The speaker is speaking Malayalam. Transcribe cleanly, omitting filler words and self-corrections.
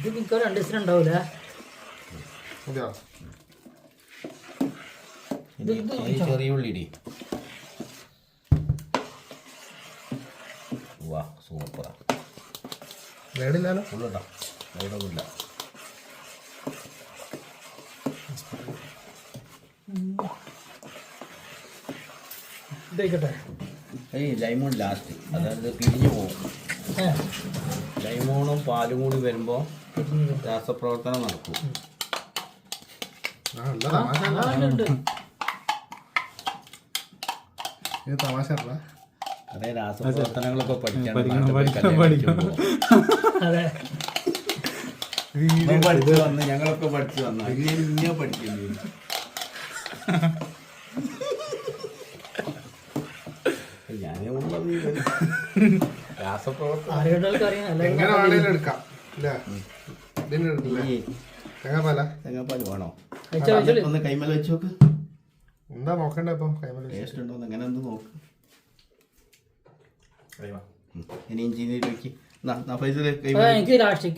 ഇത് മിക്ക 2 ദിവസം ഉണ്ടാവൂല. ചെറിയ ഉള്ളിടി. വാ സൂപ്പറാ. വേടില്ലല്ലോ ഉള്ളൂട്ടാ, വേടൊന്നുമില്ല. ഇതായിക്കോട്ടെ. ലൈമോൺ ലാസ്റ്റ്, അതായത് പിരിഞ്ഞു പോകും. ലൈമോണും പാലും കൂടി വരുമ്പോൾ രാസപ്രവർത്തനം നടക്കും. തമാശ അതെ, രാസപ്രവർത്തനങ്ങളൊക്കെ പഠിക്കാൻ പഠിച്ചു വന്ന് ഞങ്ങളൊക്കെ പഠിച്ചു വന്നു. ഇങ്ങനെ പഠിക്കേണ്ടി തേങ്ങാപ്പാൽ വേണോ? ഒന്ന് കൈമല വെച്ച് നോക്ക്. എന്താ നോക്കണ്ടേ ഇപ്പൊ? ടേസ്റ്റ് ഉണ്ടോ എങ്ങനെ എന്ത് നോക്ക്. ഇനി ഇഞ്ചി നീര് വെക്ക്. എനിക്ക് ലാസ്റ്റ്